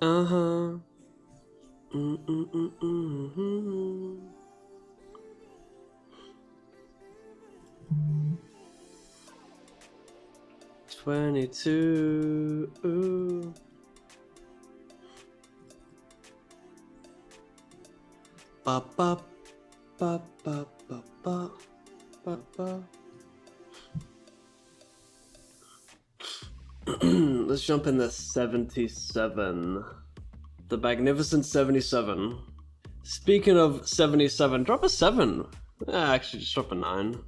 Uh-huh. Mm-mm-mm-mm-hmm. 22. Ooh. Ba ba ba ba ba ba ba ba. Let's jump in the 77. The magnificent 77. Speaking of 77, drop a 7. Actually, just drop a 9.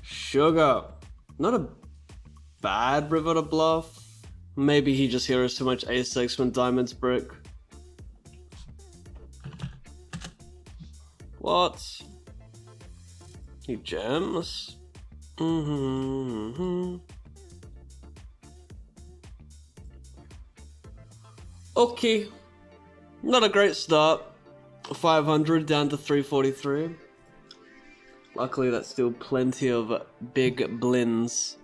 Sugar. Not a bad river to bluff. Maybe he just hears too much ace-6 when diamonds brick. What? He jams? Mm-hmm. Okay. Not a great start. 500 down to 343. Luckily, that's still plenty of big blinds.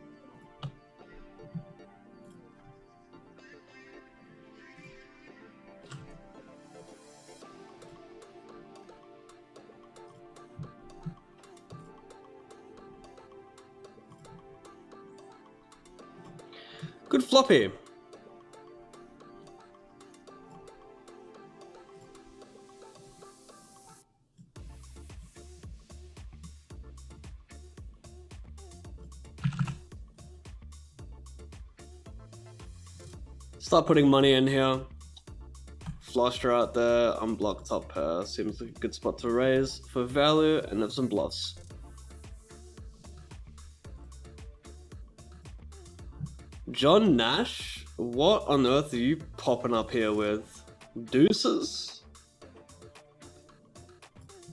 Good floppy. Start putting money in here. Flush draw out there, unblock top pair. Seems like a good spot to raise for value and have some bluffs. John Nash? What on earth are you popping up here with? Deuces?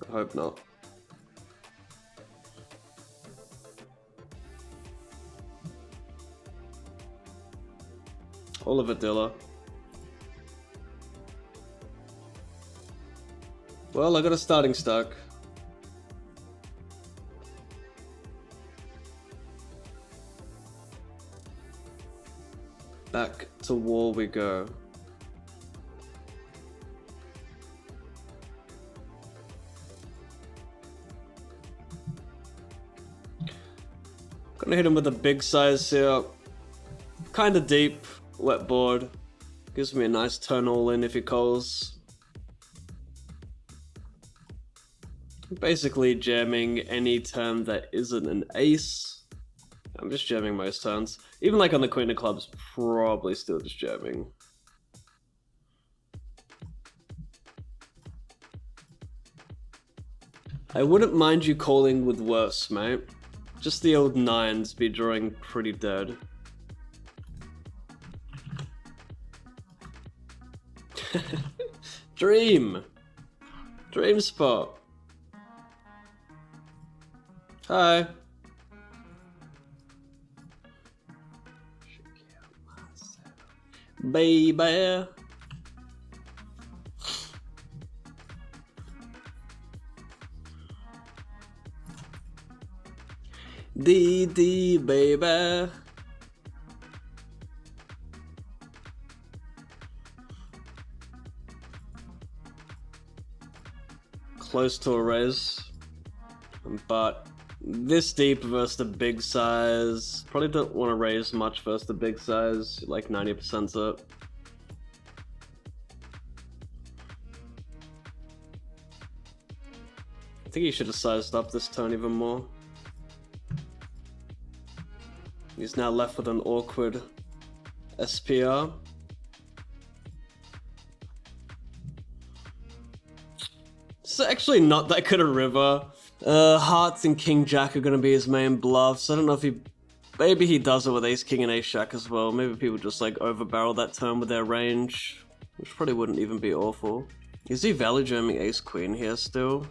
I hope not. Oliver Dilla. Well, I got a starting stack. Back to war we go. Gonna hit him with a big size here. Kinda deep, wet board. Gives me a nice turn all in if he calls. Basically jamming any turn that isn't an ace. I'm just jamming most turns. Even like on the Queen of Clubs, probably still just jamming. I wouldn't mind you calling with worse, mate. Just the old 9s be drawing pretty dead. Dream! Dream spot. Hi. Baby. DD, baby. Close to a raise. But this deep versus the big size. Probably don't want to raise much versus the big size. Like 90%'s up. I think he should have sized up this turn even more. He's now left with an awkward SPR. It's actually not that good a river. Hearts and King Jack are going to be his main bluffs. I don't know if he... Maybe he does it with Ace King and Ace Jack as well. Maybe people just like overbarrel that turn with their range, which probably wouldn't even be awful. Is he value jamming Ace Queen here still?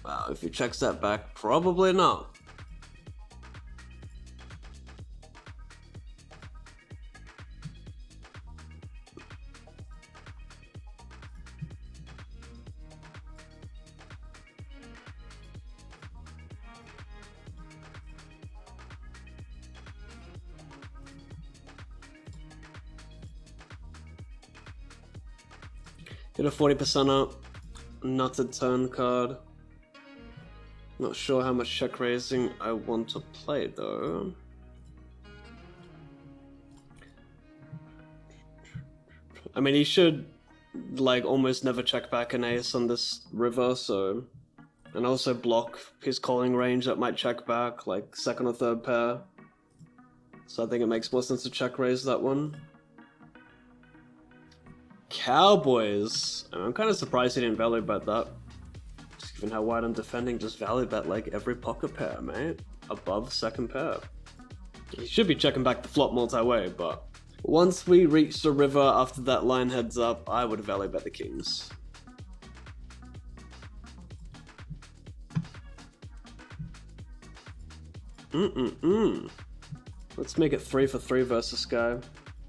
Wow, if he checks that back, probably not. Get a 40% up. Nutted turn card. Not sure how much check raising I want to play though. I mean, he should like almost never check back an ace on this river, so, and also block his calling range that might check back like second or third pair. So I think it makes more sense to check raise that one. Cowboys. I'm kind of surprised he didn't value bet that. Just given how wide I'm defending, just value bet like every pocket pair, mate. Above second pair. He should be checking back the flop multi-way, but once we reach the river after that line heads up, I would value bet the kings. Let's make it 3 for 3 versus guy.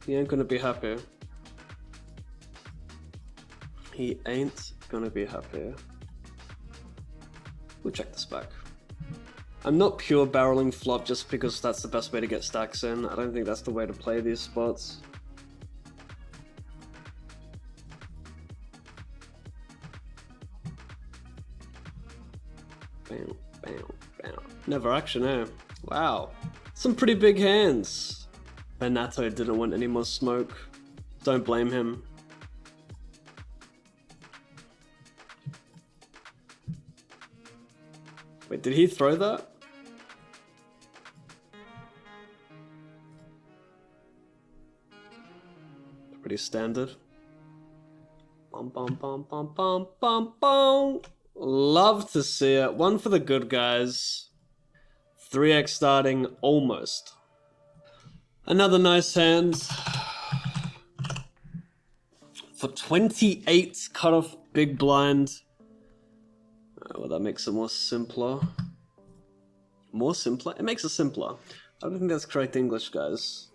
He ain't gonna be happy. He ain't gonna be happy. We'll check this back. I'm not pure barreling flop just because that's the best way to get stacks in. I don't think that's the way to play these spots. Bam, bam, bam. Never action, eh? Wow. Some pretty big hands. Benato didn't want any more smoke. Don't blame him. Wait, did he throw that? Pretty standard. Bum bum bum bum bum bum bum. Love to see it. One for the good guys. 3x starting almost. Another nice hand. For 28 cutoff big blind. Well, that makes it more simpler. More simpler? It makes it simpler. I don't think that's correct English, guys.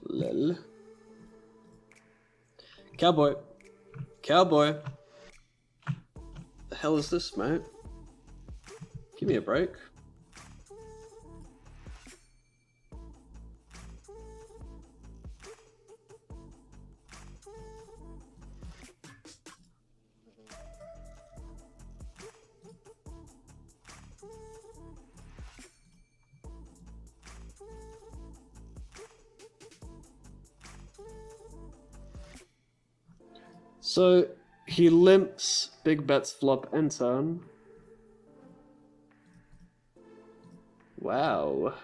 Lol. Cowboy. Cowboy. The hell is this, mate? Give me a break. So he limps, big bets flop and turn. Wow.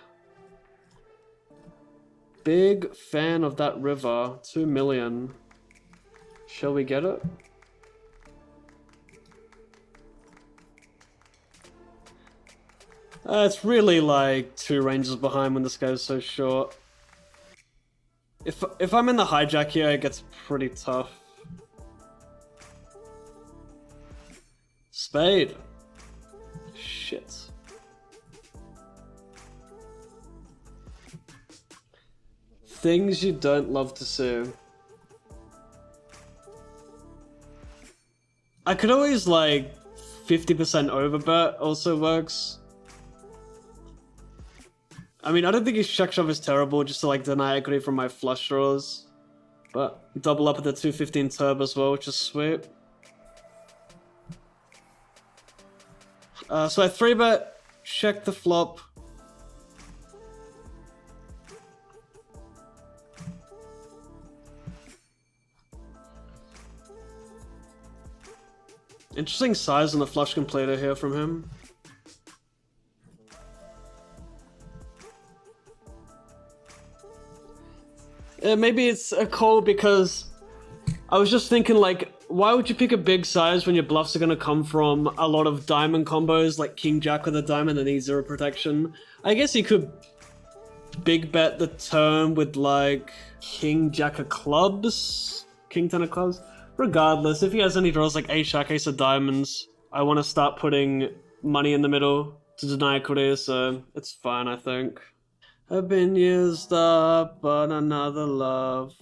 Big fan of that river. 2 million. Shall we get it? It's really like 2 ranges behind when this guy's so short. If I'm in the hijack here, it gets pretty tough. Spade. Shit. Things you don't love to see. I could always like 50% overbet also works. I mean, I don't think his check shove is terrible just to like deny equity from my flush draws. But double up at the 215 turb as well, which is sweet. So I 3-bet, check the flop. Interesting size on the flush completer here from him. Maybe it's a call because I was just thinking like, why would you pick a big size when your bluffs are going to come from a lot of diamond combos like King Jack with a diamond that needs 0 protection? I guess you could big bet the turn with like King Jack of clubs, King 10 of clubs. Regardless, if he has any draws like Ace Jack, Ace of diamonds, I want to start putting money in the middle to deny equity, so it's fine, I think. I've been used up on another love.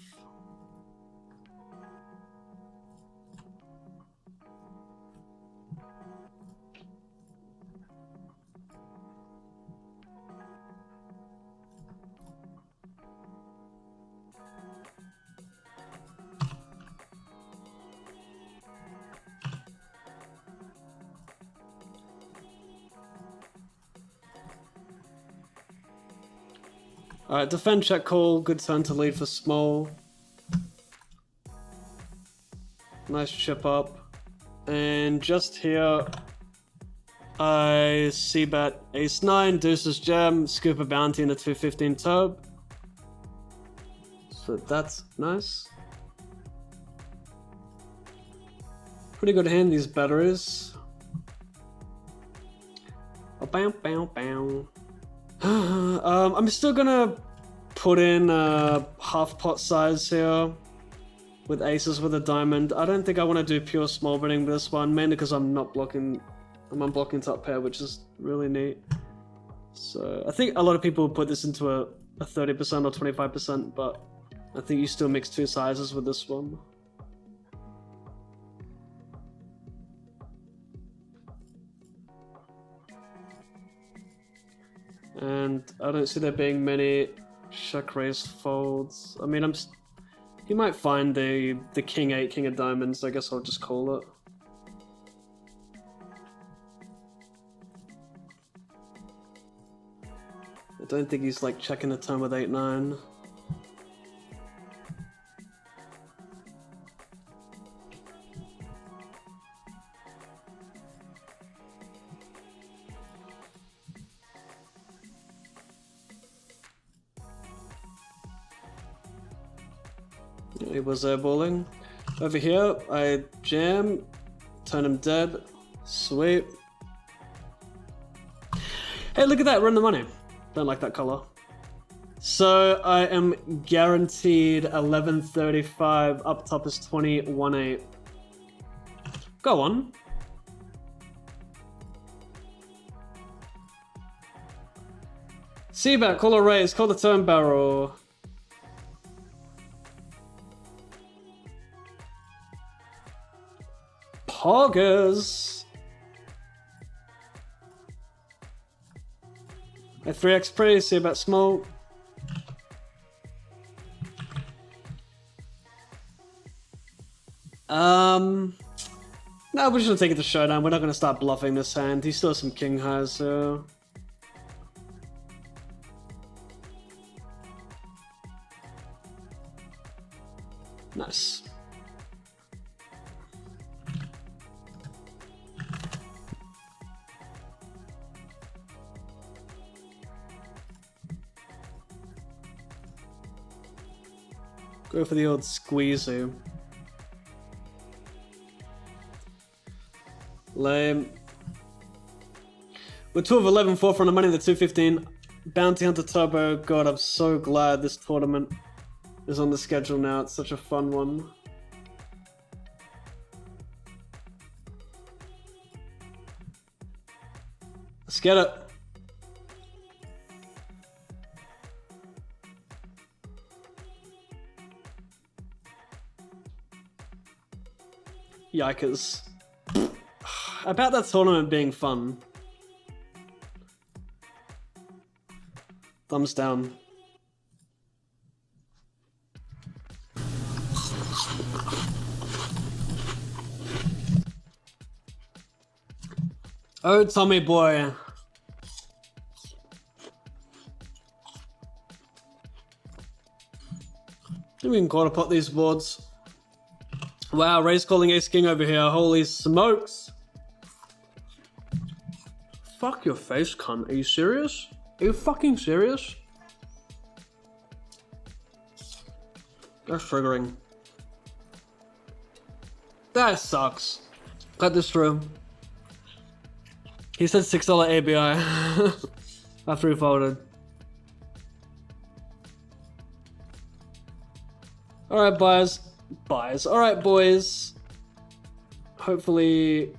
Alright, defend check call. Good turn to lead for small. Nice chip up. And just here, I c-bet ace-9, deuces gem, scoop a bounty into 215 turb. So that's nice. Pretty good hand, these batteries. Oh, bow, bow, bow. I'm still gonna put in half pot size here with aces with a diamond. I don't think I want to do pure small betting this one, mainly because I'm unblocking top pair, which is really neat. So I think a lot of people put this into a 30% or 25%, but I think you still mix two sizes with this one. And I don't see there being many check raise folds. I mean, he might find the king 8, king of diamonds. I guess I'll just call it. I don't think he's like checking the turn with 8-9. He was airballing. Over here, I jam, turn him dead. Sweet. Hey, look at that, run the money. Don't like that color. So I am guaranteed 1135. Up top is 2018. Go on. C-bet, call a raise, call the turn barrel. Poggers. A 3x pre, C-bet small. No, we're just gonna take it to showdown. We're not gonna start bluffing this hand. He still has some king highs, so. Nice. Go for the old squeezy. Lame. We're 2 of 11, 4 from the money in the 215. Bounty Hunter Turbo. God, I'm so glad this tournament is on the schedule now. It's such a fun one. Let's get it. Yikers. About that tournament being fun. Thumbs down. Oh, Tommy boy. We can quarter pot these boards. Wow, raise calling ace king over here. Holy smokes. Fuck your face, cunt. Are you serious? Are you fucking serious? That's triggering. That sucks. Cut this through. He said $6 ABI after he folded. Alright, buys. Alright, boys. Hopefully,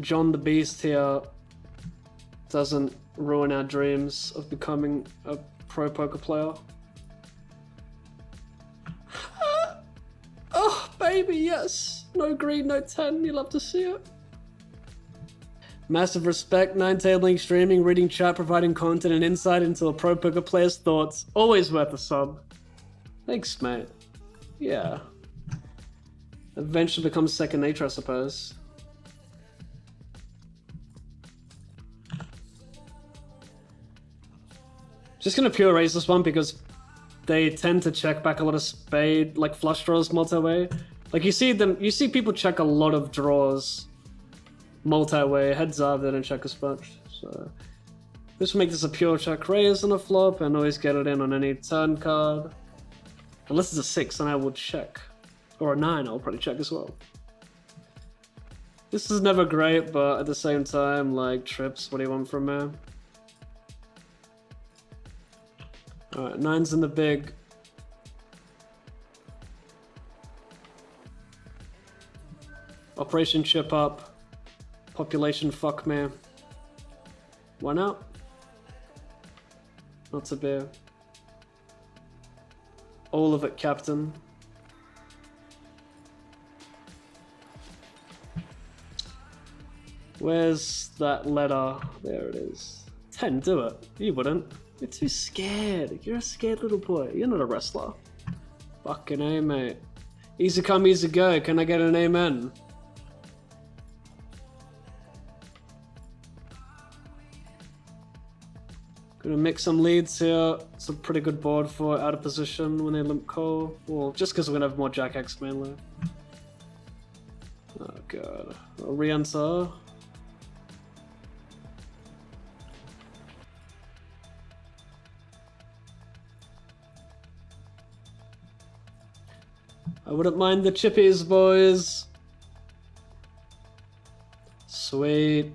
John the Beast here doesn't ruin our dreams of becoming a pro poker player. Oh, baby, yes. No green, no 10. You love to see it. Massive respect, 9 tabling, streaming, reading chat, providing content and insight into a pro poker player's thoughts. Always worth a sub. Thanks, mate. Yeah. Eventually becomes second nature, I suppose. Just gonna pure raise this one because they tend to check back a lot of spade, like flush draws multi-way. Like you see people check a lot of draws multi-way. Heads up, they don't check as much. So this will make this a pure check raise on a flop and always get it in on any turn card. Unless it's a 6, then I will check. Or a 9, I'll probably check as well. This is never great, but at the same time, like, trips, what do you want from me? Alright, 9's in the big. Operation chip up. Population fuck me. Why not? Not to be. All of it, Captain. Where's that letter? There it is. 10, do it. You wouldn't. You're too scared. You're a scared little boy. You're not a wrestler. Fucking A, mate. Easy come, easy go. Can I get an amen? Gonna mix some leads here. It's a pretty good board for out of position when they limp call. Well, just because we're gonna have more Jack X mainly. Oh god. I'll re-enter. I wouldn't mind the chippies, boys. Sweet.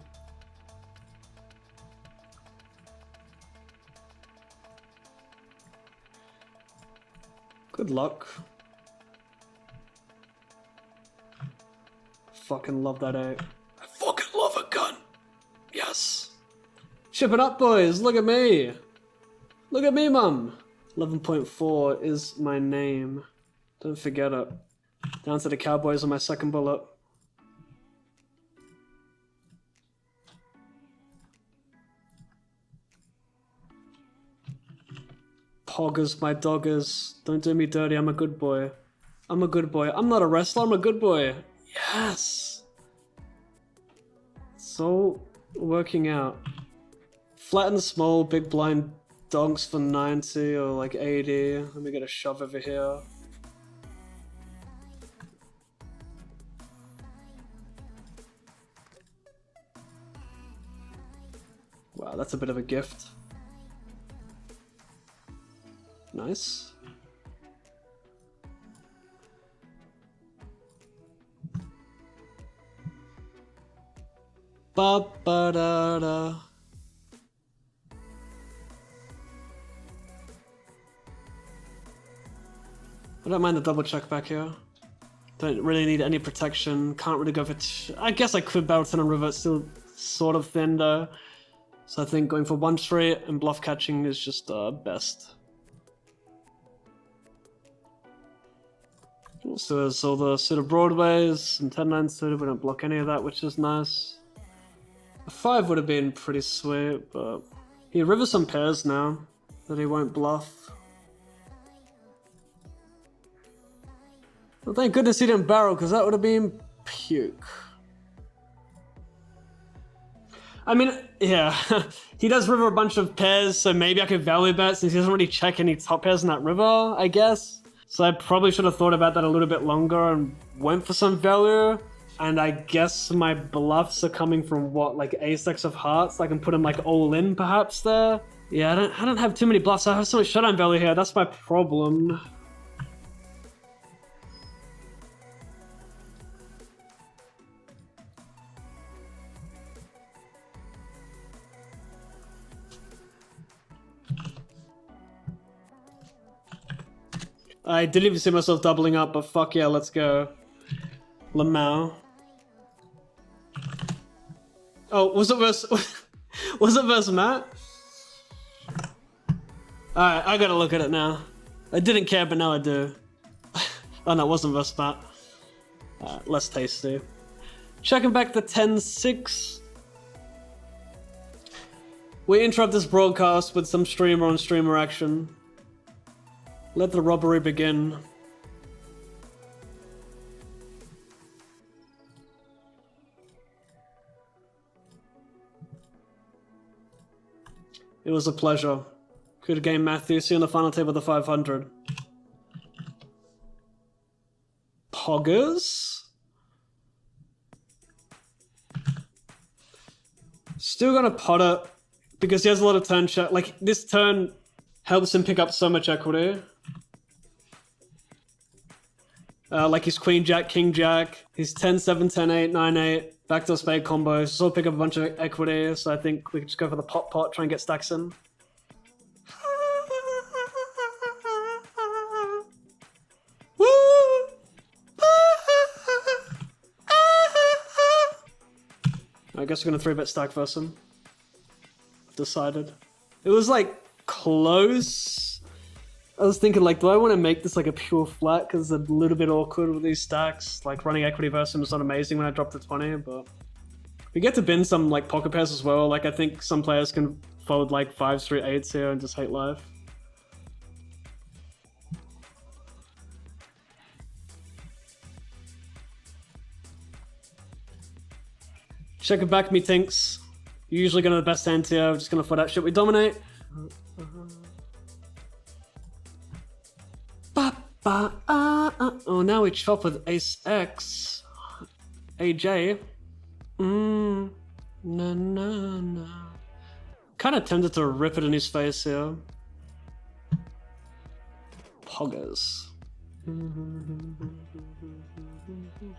Good luck. Fucking love that A. I fucking love a gun. Yes. Chip it up, boys. Look at me. Look at me, mum. 11.4 is my name. Don't forget it. Down to the Cowboys on my second bullet. Poggers, my doggers. Don't do me dirty, I'm a good boy. I'm a good boy. I'm not a wrestler, I'm a good boy. Yes! It's all working out. Flat and small, big blind donks for 90 or like 80. Let me get a shove over here. Wow, that's a bit of a gift. Nice. Ba ba da da. I don't mind the double check back here. Don't really need any protection. Can't really go for. I guess I could barrel 10 on river. It's still sort of thin though. So I think going for 1 straight and bluff catching is just best. Also there's all the sort of broadways and 10-9 suited. We don't block any of that, which is nice. A 5 would have been pretty sweet, but he rivers some pairs now that he won't bluff. Well, thank goodness he didn't barrel, because that would have been puke. I mean, yeah, he does river a bunch of pairs, so maybe I could value bet since he doesn't really check any top pairs in that river, I guess. So I probably should have thought about that a little bit longer and went for some value. And I guess my bluffs are coming from what, like ace-x of hearts? I can put him like all in perhaps there. Yeah, I don't have too many bluffs. I have so much showdown value here. That's my problem. I didn't even see myself doubling up, but fuck yeah, let's go. Lamau. Oh, was it versus Matt? Alright, I gotta look at it now. I didn't care, but now I do. Oh no, it wasn't versus Matt. Less tasty. Checking back the 10-6. We interrupt this broadcast with some streamer on streamer action. Let the robbery begin. It was a pleasure. Good game, Matthew. See you on the final table of the 500. Poggers. Still gonna pot it because he has a lot of turn check. Like, this turn helps him pick up so much equity. Like his Queen Jack, King Jack, his 10-7, 10-8, 9-8, backdoor spade combos. So pick up a bunch of equity. So I think we can just go for the pot, try and get stacks in. I guess we're gonna 3-bet stack versus him. Decided. It was like close. I was thinking, like, do I want to make this like a pure flat? Because it's a little bit awkward with these stacks. Like, running equity versus him is not amazing when I drop to 20, but we get to bin some like pocket pairs as well. Like, I think some players can fold like 5s through 8s here and just hate life. Check it back, me tinks. You're usually gonna have the best hand here. I'm just gonna for that shit. We dominate. Oh, now we chop with Ace X. AJ. No. Kind of tempted to rip it in his face here. Poggers.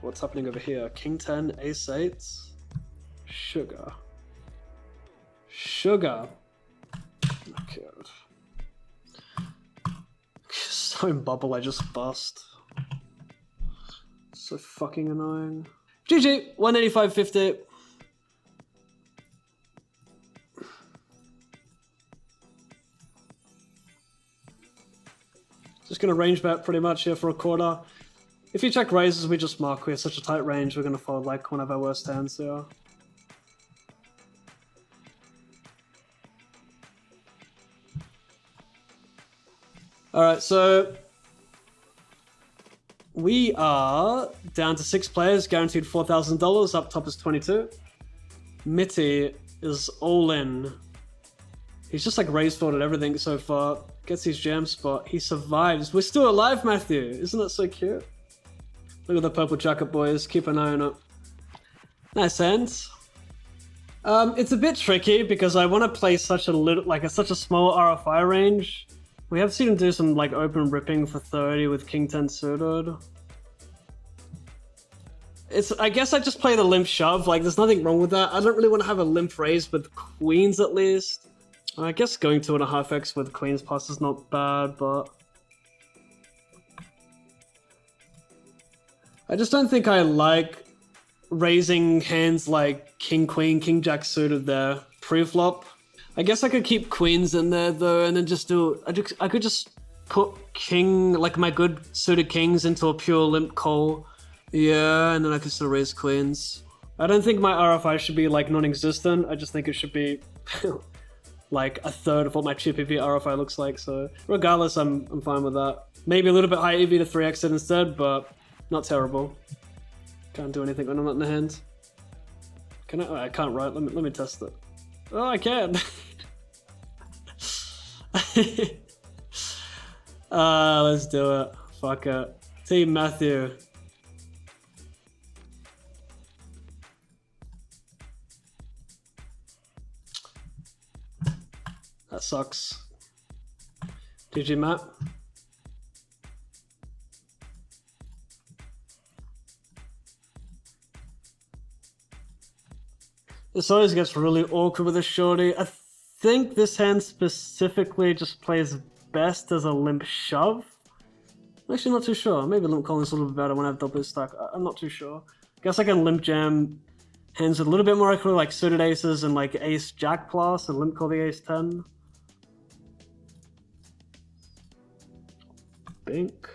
What's happening over here? King 10, Ace 8. Sugar. Okay. So in bubble, I just bust. So fucking annoying. GG, 185.50. Just gonna range bet pretty much here for a quarter. If you check raises, we just mark. We have such a tight range, we're gonna fold like one of our worst hands here. Alright, so we are down to 6 players, guaranteed $4,000. Up top is 22. Mitty is all in. He's just like raised folded everything so far. Gets his jam spot. He survives. We're still alive, Matthew. Isn't that so cute? Look at the purple jacket, boys. Keep an eye on it. Nice hands. It's a bit tricky because I want to play such a little, like such a small RFI range. We have seen him do some like open ripping for 30 with King 10 suited. I guess I just play the limp shove, like there's nothing wrong with that. I don't really want to have a limp raise with queens at least. I guess going 2.5x with queens plus is not bad, but I just don't think I like raising hands like King Queen, King Jack suited there pre-flop. I guess I could keep queens in there though, and then just do. I could just put king, like my good suited kings, into a pure limp call. Yeah, and then I could still raise queens. I don't think my RFI should be like non-existent. I just think it should be like a third of what my chip EV RFI looks like. So regardless, I'm fine with that. Maybe a little bit high EV to 3x it instead, but not terrible. Can't do anything when I'm not in the hand. Can I? Oh, I can't write. Let me test it. Oh, I can. Let's do it. Fuck it. Team Matthew. That sucks. GG, Matt. This always gets really awkward with a shorty. I think this hand specifically just plays best as a limp shove. I'm actually not too sure. Maybe limp calling is a little bit better when I have double stack. I'm not too sure. Guess I can limp jam hands with a little bit more equity, like suited aces and like ace jack plus, and limp call the ace 10. Bink.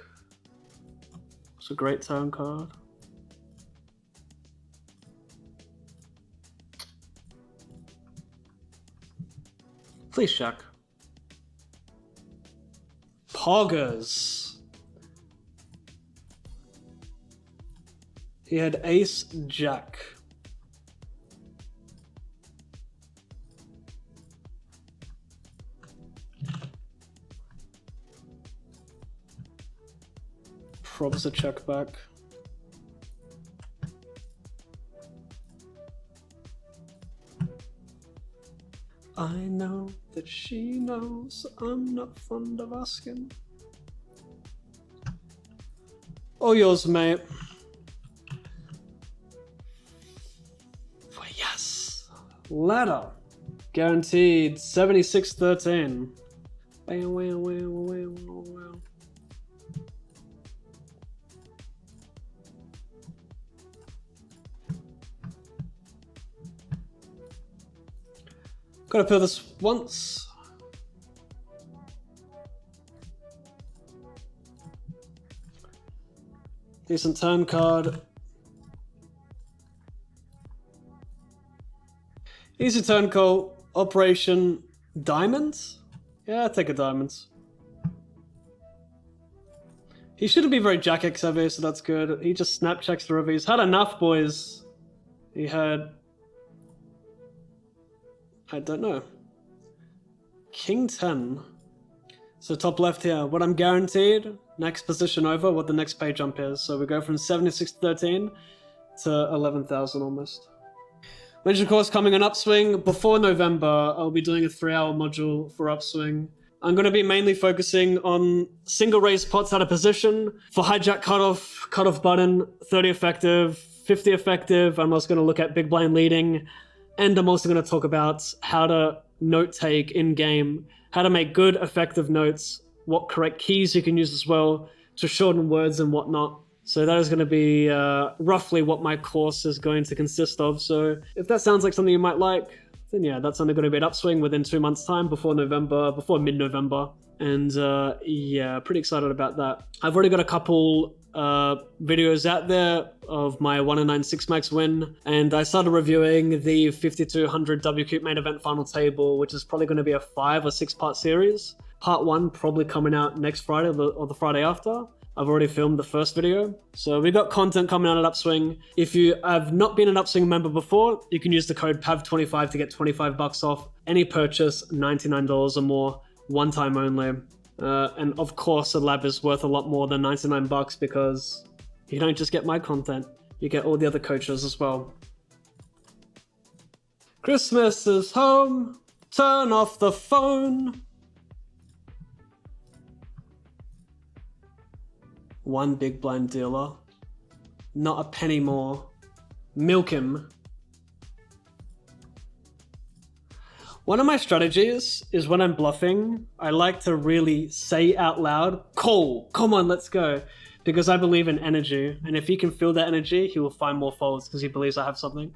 It's a great turn card. Please check. Poggers. He had ace jack. Probs a check back. I know that she knows I'm not fond of asking. All yours, mate. Yes! Ladder. Guaranteed 76-13. Wow, wow, wow, wow, wow. Gotta peel this once. Decent turn card. Easy turn call. Operation Diamonds? Yeah, I'll take a Diamonds. He shouldn't be very Jack X heavy, so that's good. He just snap checks the river. He's had enough, boys. He had... I don't know. King 10. So top left here, what I'm guaranteed, next position over, what the next pay jump is. So we go from 76-13 to 11,000 almost. Major course coming on Upswing. Before November, I'll be doing a 3-hour module for Upswing. I'm going to be mainly focusing on single raise pots out of position. For hijack cutoff button, 30 effective, 50 effective. I'm also going to look at big blind leading. And I'm also going to talk about how to note take in game, how to make good, effective notes, what correct keys you can use as well to shorten words and whatnot. So that is going to be roughly what my course is going to consist of. So if that sounds like something you might like, then yeah, that's only going to be at Upswing within 2 months' time before mid-November. And yeah, pretty excited about that. I've already got a couple videos out there of my 109 6max win, and I started reviewing the 5200 WCUP main event final table, which is probably going to be a 5 or 6 part series. Part 1 probably coming out next Friday or the Friday after. I've already filmed the first video. So we got content coming out at Upswing. If you have not been an Upswing member before, you can use the code PAV25 to get $25 off any purchase, $99 or more, one time only. And of course, the lab is worth a lot more than $99 because you don't just get my content, you get all the other coaches as well. Christmas is home, turn off the phone. One big blind dealer, not a penny more. Milk him. One of my strategies is when I'm bluffing, I like to really say out loud, call, come on, let's go. Because I believe in energy, and if he can feel that energy, he will find more folds because he believes I have something.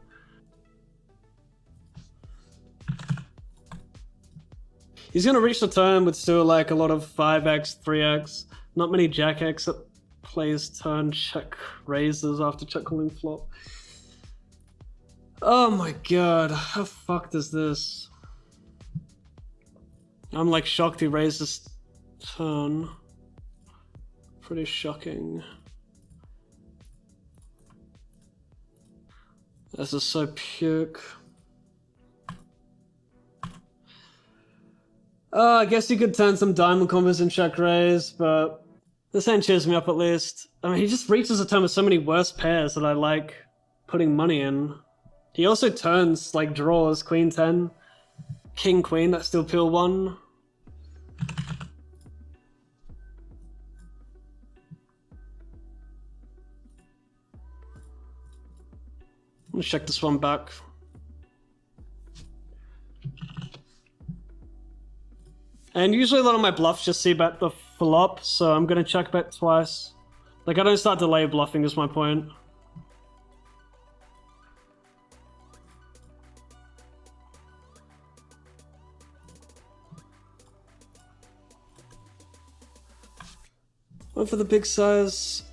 He's gonna reach the turn with still like a lot of 5x, 3x, not many jack x that plays turn check raises after check calling flop. Oh my god, how fucked is this? I'm like shocked he raised this turn. Pretty shocking. This is so puke. I guess you could turn some diamond combos in check raise, but this hand cheers me up at least. I mean, he just reaches a turn with so many worse pairs that I like putting money in. He also turns like draws, queen 10, king queen, that's still peel 1. Let's check this one back. And usually a lot of my bluffs just see bet the flop, so I'm gonna check bet twice. Like, I don't start delay bluffing is my point. Went for the big size.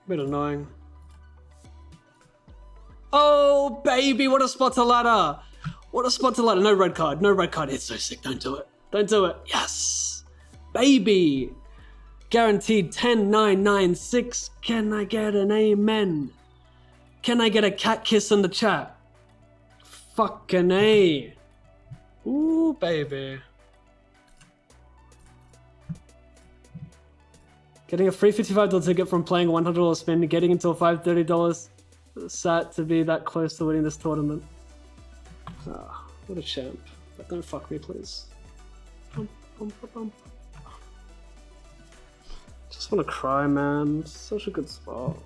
Bit annoying. Oh, baby, what a spot to ladder. What a spot to ladder. No red card, no red card. It's so sick, don't do it. Don't do it. Yes, baby. Guaranteed 10,996. Can I get an amen? Can I get a cat kiss in the chat? Fucking A. Ooh, baby. Getting a free $55 ticket from playing a $100 spin, getting into a $530 sat to be that close to winning this tournament. Ah, what a champ. But don't fuck me, please. Just want to cry, man. It's such a good spot.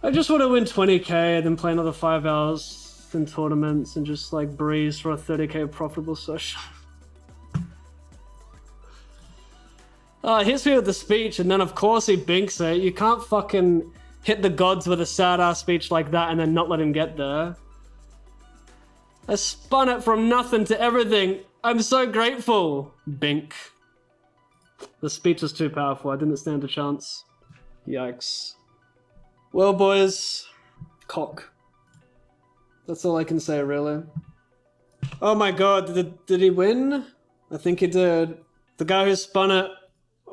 I just want to win 20k and then play another 5 hours in tournaments and just like breeze for a 30k profitable session. Hits me with the speech and then of course he binks it. You can't fucking hit the gods with a sad ass speech like that and then not let him get there. I spun it from nothing to everything. I'm so grateful. Bink. The speech was too powerful. I didn't stand a chance. Yikes. Well, boys, cock. That's all I can say, really. Oh my god, did he win? I think he did. The guy who spun it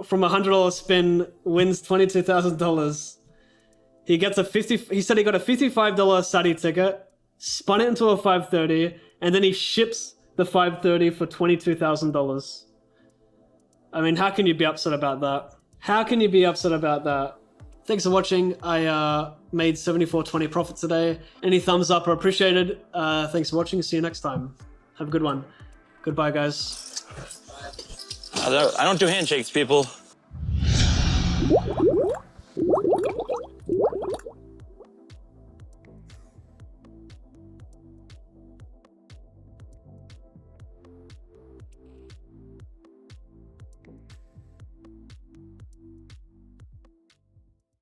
from a $100 spin wins $22,000. He gets he said he got a $55 Sati ticket, spun it into a 530, and then he ships the 530 for $22,000. I mean, how can you be upset about that? How can you be upset about that? Thanks for watching. I made 74.20 profit today. Any thumbs up are appreciated. Thanks for watching. See you next time. Have a good one. Goodbye, guys. I don't do handshakes, people.